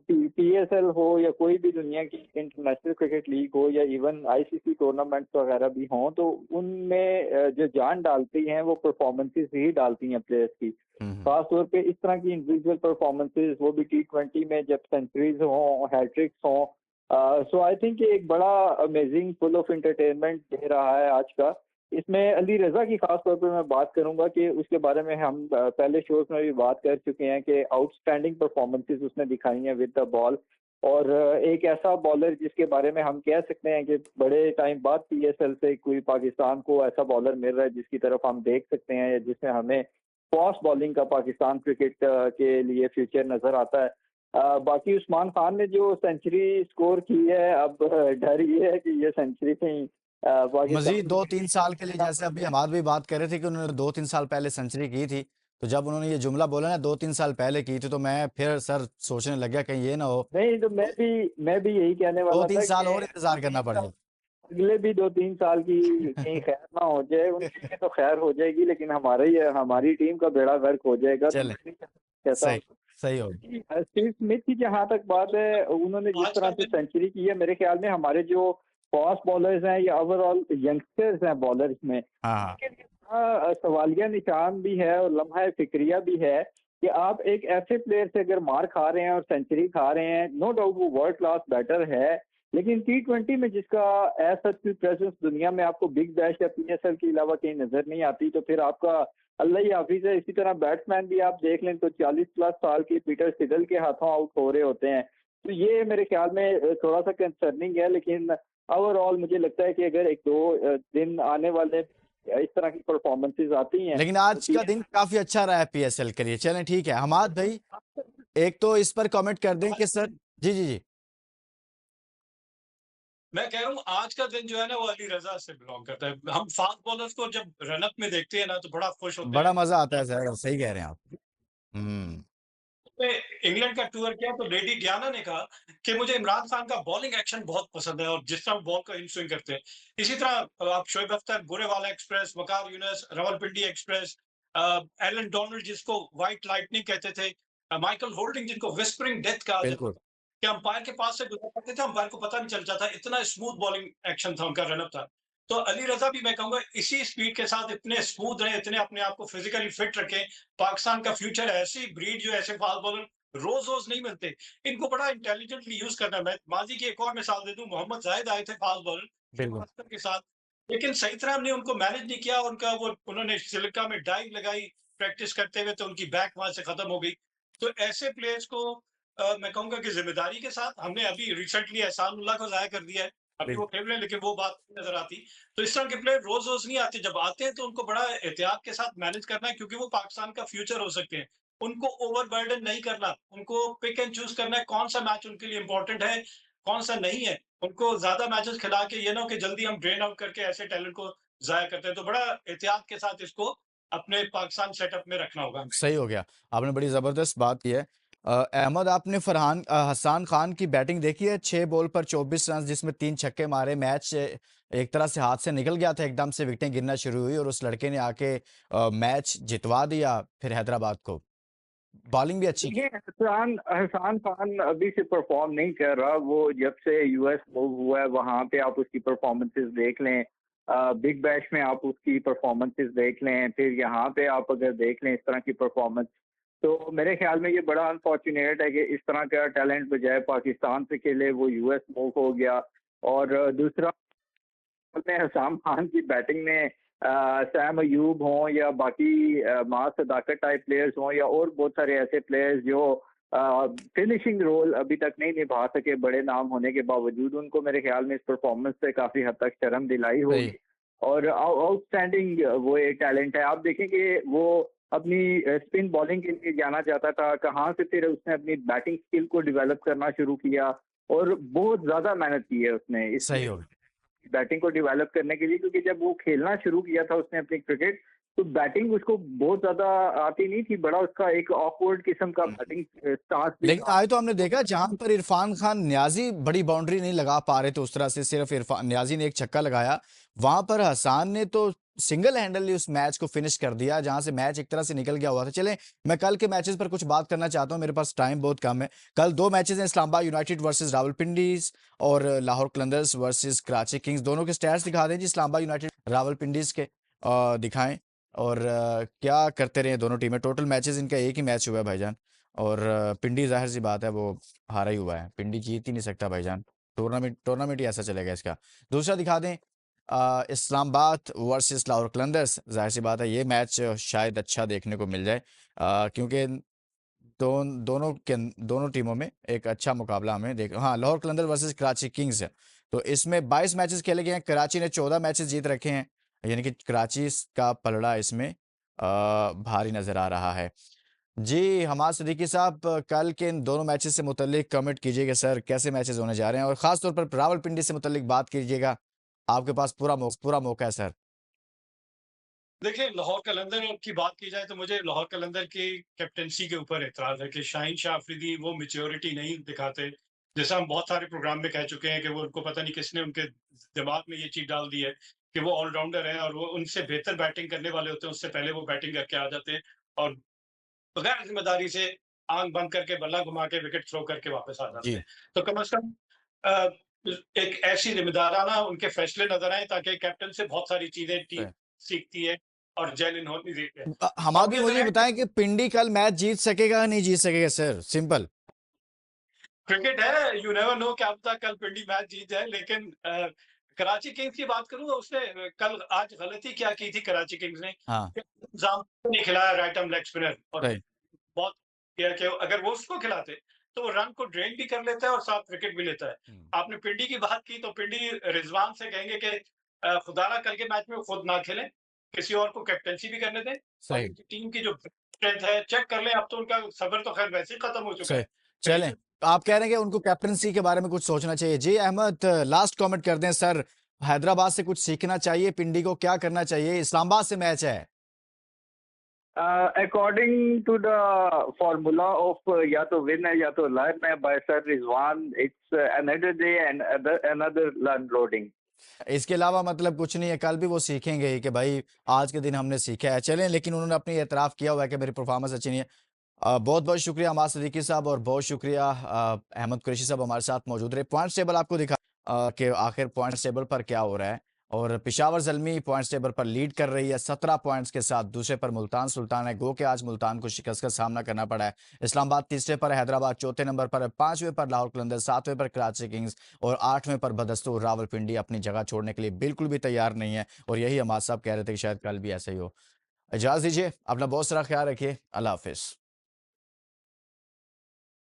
पीएसएल हो या कोई भी दुनिया की इंटरनेशनल क्रिकेट लीग हो या इवन आईसीसी टूर्नामेंट्स वगैरह भी हों, तो उनमें जो जान डालती हैं वो परफॉर्मेंसेस ही डालती हैं प्लेयर्स की। हुँ, हुँ। खास तौर पे इस तरह की इंडिविजुअल परफॉर्मेंसेस, वो भी टी20 में जब सेंचुरीज हों, हैट्रिक्स हों। सो आई थिंक ये एक बड़ा अमेजिंग, फुल ऑफ एंटरटेनमेंट दे रहा है आज का। इसमें अली रजा की खास तौर पे मैं बात करूंगा कि उसके बारे में हम पहले शोज में भी बात कर चुके हैं कि आउटस्टैंडिंग परफॉर्मेंसेस उसने दिखाई हैं विद द बॉल। और एक ऐसा बॉलर जिसके बारे में हम कह सकते हैं कि बड़े टाइम बाद पीएसएल से कोई पाकिस्तान को ऐसा बॉलर मिल रहा है जिसकी तरफ हम देख सकते हैं या जिसमें हमें फास्ट बॉलिंग का पाकिस्तान क्रिकेट के लिए फ्यूचर नजर आता है। बाकी उस्मान खान ने जो सेंचुरी स्कोर की है, अब डर ये है कि ये सेंचुरी कहीं पाकिस्तान मज़ीद 2-3 साल के लिए, जैसे अभी हमाद भी बात कर रहे थे कि उन्होंने 2-3 साल पहले सेंचुरी की थी, तो जब उन्होंने ये जुमला बोला ना 2-3 साल पहले की थी, तो मैं फिर सर सोचने लग गया कहीं ये ना हो नहीं, तो मैं भी यही कहने वाला 2-3 था साल कि और इंतज़ार करना पड़ जाए। अगले भी 2-3 साल की कहीं खैर ना हो जाए। उनकी भी तो खैर हो जाएगी, लेकिन हमारी टीम का बेड़ा गर्क हो जाएगा। तो चलें, मैं नहीं कहता सही, हूँ सही हो कि स्टीव स्मिथ की जहाँ तक बात है, उन्होंने जिस आज तरह का से दिन सेंचुरी की है, मेरे ख्याल में हमारे जो फास्ट बॉलर्स हैं या ओवरऑल यंगस्टर्स हैं बॉलर्स में, हाँ, हाँ, उनके लिए बड़ा सवालिया निशान भी है और लम्हा फिक्रिया भी है कि आप एक ऐसे प्लेयर से अगर मार खा रहे हैं और सेंचुरी खा रहे हैं, नो डाउट वो वर्ल्ड क्लास बैटर है, लेकिन टी20 में जिसका एज सच की प्रेजेंस दुनिया में आपको बिग बैश या पीएसएल के अलावा कहीं नजर नहीं आती, तो फिर आपका अल्लाह ही हाफिज है। इसी तरह बैट्समैन भी आप देख लें तो 40+ साल के पीटर सिडल के हाथों आउट हो रहे होते हैं। तो ये मेरे ख्याल में थोड़ा सा कंसर्निंग है, लेकिन ओवरऑल मुझे लगता है कि अगर 1-2 दिन आने वाले इस तरह की परफॉर्मेंसेज आती हैं लेकिन तो आज का दिन काफ़ी अच्छा रहा है पीएसएल के लिए। चलें ठीक है, हमाद भाई एक तो इस पर कमेंट कर दें कि सर जी, जी, जी, मैं कह रहा हूँ आज का दिन जो है ना वो अली रजा से बिलोंग करता है। हम फास्ट बॉलर्स को जब रन अप में देखते हैं ना तो बड़ा खुश होते बड़ा हैं। मज़ा आता है सर, सही कह रहे हैं आप। हुँ, उसने इंग्लैंड का टूर किया तो लेडी गियाना ने कहा कि मुझे इमरान खान का बॉलिंग एक्शन बहुत पसंद है और जिस तरह बॉल का इन स्विंग करते हैं। इसी तरह आप Shoaib Akhtar, Burewala express, Waqar Younis, Rawalpindi express, Allan Donald जिसको व्हाइट लाइटनिंग कहते थे, माइकल होल्डिंग जिनको विस्परिंग डेथ कहा जाता बिल्कुल, था, कि अंपायर के पास से गुजर करते थे, अंपायर को पता नहीं चलता था, इतना स्मूथ बॉलिंग एक्शन था उनका, रनअप था। तो अली रजा भी मैं कहूंगा इसी स्पीड के साथ इतने स्मूथ रहे, इतने अपने आप को फिजिकली फिट रखें। पाकिस्तान का फ्यूचर ऐसी ब्रीड जो ऐसे फास्ट बॉलर रोज-रोज नहीं मिलते। इनको बड़ा इंटेलिजेंटली यूज़ करना है। मैं माज़ी की एक और मिसाल दे दूँ, मोहम्मद जाहिद आए थे फास्ट बॉलर बिल्कुल, श्रीवास्तव के साथ, लेकिन सही तरह हमने उनको मैनेज नहीं किया। उनका वो उन्होंने सिलिका में डाइव लगाई प्रैक्टिस करते हुए, तो उनकी बैक वहाँ से खत्म हो गई। तो ऐसे प्लेयर्स को मैं कहूँगा कि ज़िम्मेदारी के साथ हमने अभी रिसेंटली एहसान उल्लाह को ज़ाया कर दिया है। अभी वो बिल्कुल, खेल रहे हैं, लेकिन वो बात नहीं नज़र आती। तो इस तरह के प्लेयर रोज़-रोज़ नहीं आते। जब आते हैं तो उनको बड़ा एहतियात के साथ मैनेज करना है, क्योंकि वो पाकिस्तान का फ्यूचर हो सकते हैं। उनको ओवरबर्डन नहीं करना, उनको पिक एंड चूज़ करना है, कौन-सा मैच उनके लिए इम्पोर्टेंट है, कौन-सा नहीं है। उनको ज़्यादा मैचेस खिला के ये ना हो कि जल्दी हम ड्रेन आउट करके ऐसे टैलेंट को ज़ाया करते हैं। तो बड़ा एहतियात के साथ इसको अपने पाकिस्तान सेटअप में रखना होगा हमें। सही हो गया। आपने बड़ी ज़बरदस्त बात की है। अहमद, आपने हसन खान की बैटिंग देखी है? 6 बॉल पर 24 रन, जिसमें 3 छक्के मारे, मैच एक तरह से हाथ से निकल गया था, एकदम से विकेटें गिरना शुरू हुई और उस लड़के ने आके मैच जितवा दिया फिर हैदराबाद को। बॉलिंग भी अच्छी की। देखिए, एहसान खान अभी से परफॉर्म नहीं कर रहा। वो जब से यूएस मूव हुआ है वहां पे आप उसकी परफॉर्मेंसेस देख लें, बिग बैश में आप उसकी परफॉर्मेंसेस देख लें, फिर यहाँ पे आप अगर देख लें इस तरह की परफॉर्मेंस, तो मेरे ख्याल में ये बड़ा अनफॉर्चुनेट है कि इस तरह का टैलेंट बजाय पाकिस्तान से खेले वो यूएस मूव हो गया। और दूसरा में हसाम खान की बैटिंग में सैम अयूब हों या बाकी मास सदाकत टाइप प्लेयर्स हों या और बहुत सारे ऐसे प्लेयर्स जो फिनिशिंग रोल अभी तक नहीं निभा सके, बड़े नाम होने के बावजूद उनको मेरे ख्याल में इस परफॉर्मेंस से काफी हद तक शर्म दिलाई सही, होगी। और आउटस्टैंडिंग वो एक टैलेंट है। आप देखेंगे वो अपनी स्पिन बॉलिंग के लिए जाना जाता था, कहाँ से फिर उसने अपनी बैटिंग स्किल को डेवलप करना शुरू किया और बहुत ज़्यादा मेहनत की है उसने इस सही होगा। बैटिंग को डेवलप करने के लिए, क्योंकि जब वो खेलना शुरू किया था उसने अपनी क्रिकेट, तो बैटिंग उसको बहुत ज़्यादा आती नहीं थी, बड़ा उसका एक ऑकवर्ड किस्म का बैटिंग स्टांस भी लेकिन था। आज तो हमने देखा जहां पर इरफान खान न्याजी बड़ी बाउंड्री नहीं लगा पा रहे थे उस तरह से, सिर्फ इरफान न्याजी ने एक छक्का लगाया, वहां पर हसान ने तो सिंगल हैंडली उस मैच को फिनिश कर दिया जहां से मैच एक तरह से निकल गया हुआ था। चलें, मैं कल के मैचेस पर कुछ बात करना चाहता हूं, मेरे पास टाइम बहुत कम है। कल 2 मैचेस हैं, इस्लामाबाद यूनाइटेड वर्सेस रावलपिंडीज और लाहौर कलंदर्स वर्सेस कराची किंग्स। दोनों के स्टैट्स दिखा दें जी, इस्लामाबाद यूनाइटेड रावलपिंडीज के दिखाएं, और क्या करते रहे दोनों टीमें। टोटल मैचेस इनका एक ही मैच हुआ है भाईजान, और पिंडी जाहिर सी बात है वो हारा ही हुआ है, पिंडी जीत ही नहीं सकता भाईजान, टूर्नामेंट टूर्नामेंट ही ऐसा चलेगा इसका। दूसरा दिखा दें इस्लामाबाद वर्सेस लाहौर कलंदर्स, जाहिर सी बात है ये मैच शायद अच्छा देखने को मिल जाए, क्योंकि दोनों टीमों में एक अच्छा मुकाबला हमें देख। हाँ, लाहौर कलंदर वर्सेस कराची किंग्स है, तो इसमें 22 मैचेस खेले गए हैं, कराची ने 14 मैचेस जीत रखे हैं, यानी कि कराची का पलड़ा इसमें भारी नजर आ रहा है। जी हमाद सिद्दीकी साहब, कल के इन दोनों मैचेस से मुतल्लिक कमेंट कीजिएगा सर, कैसे मैचेस होने जा रहे हैं, और खास तौर पर रावलपिंडी से मुतल्लिक बात कीजिएगा, आपके पास पूरा मौका है सर। देखिए, लाहौर कलंदर की बात की जाए तो मुझे लाहौर कलंदर की कैप्टेंसी के ऊपर एतराज़ है कि शाहीन शाह अफरीदी वो मैच्योरिटी नहीं दिखाते। जैसा हम बहुत सारे प्रोग्राम में कह चुके हैं कि वो उनको पता नहीं किसने उनके दिमाग में ये चीज़ डाल दी है कि वो ऑलराउंडर हैं और वो उनसे बेहतर बैटिंग करने वाले होते हैं, उससे पहले वो बैटिंग करके आ जाते हैं और बगैर ज़िम्मेदारी से आँख बंद करके बल्ला घुमा के विकेट थ्रो करके वापस आ जाते जी हैं। तो कम से कम अ, एक ऐसी ज़िम्मेदाराना उनके फैसले नज़र आएँ ताकि कैप्टन से बहुत सारी चीज़ें टीम सर। सीखती है और जेन्युइन होती देखते हैं। हमाद ऑन द भी अदर मुझे हैंड बताएं कि पिंडी कल मैच जीत सकेगा या नहीं जीत सकेगा सर, सिंपल। क्रिकेट है, यू नेवर नो, क्या पता कल पिंडी मैच जीत जाए, लेकिन कराची किंग्स की बात करूँ, उसने कल आज गलती क्या की थी कराची किंग्स ने, हाँ इंतज़ाम नहीं खिलाया राइट आर्म लेग स्पिनर और सही। बहुत किया कि अगर वो उसको खिलाते तो वो रन को ड्रेन भी कर लेता है और साथ विकेट भी लेता है। आपने पिंडी की बात की तो पिंडी रिजवान से कहेंगे कि खुदा ना कल के मैच में वो खुद ना खेलें, किसी और को कैप्टेंसी भी करने दें और सही उनकी टीम की जो स्ट्रेंथ है चेक कर लें। अब तो उनका सब्र तो खैर वैसे ही खत्म हो चुका सही। है। चलें, क्रिकेट आप कह रहे हैं कि उनको कैप्टनसी के बारे में कुछ सोचना चाहिए। जी अहमद, लास्ट कमेंट कर दें सर, हैदराबाद से कुछ सीखना चाहिए, पिंडी को क्या करना चाहिए, इस्लामाबाद से मैच है। According to the formula of या तो win है या तो learn है by Sir Rizwan, it's another day and another learn loading. इसके अलावा मतलब कुछ नहीं है, कल भी वो सीखेंगे ही कि भाई आज के दिन हमने सीखा है। चलें, लेकिन उन्होंने अपनी एतराफ़ किया हुआ है कि मेरी परफॉर्मेंस अच्छी नहीं है। बहुत बहुत शुक्रिया हमाद सिद्दीकी साहब, और बहुत शुक्रिया अहमद कुरैशी साहब हमारे साथ मौजूद रहे। पॉइंट्स टेबल आपको दिखा कि आखिर पॉइंट्स टेबल पर क्या हो रहा है, और पेशावर ज़ल्मी पॉइंट्स टेबल पर लीड कर रही है 17 पॉइंट्स के साथ। दूसरे पर मुल्तान सुल्तान है, गो के आज मुल्तान को शिकस्त का सामना करना पड़ा है। इस्लामाबाद तीसरे पर है, हैदराबाद चौथे नंबर पर है, 5वें पर लाहौर कलंदर, 7वें पर कराची किंग्स और 8वें पर बदस्तूर रावलपिंडी अपनी जगह छोड़ने के लिए बिल्कुल भी तैयार नहीं है। और यही हमाद साहब कह रहे थे कि शायद कल भी ऐसा ही हो। इजाज़त दीजिए, अपना बहुत सारा ख्याल रखिए, अल्लाह हाफिज़।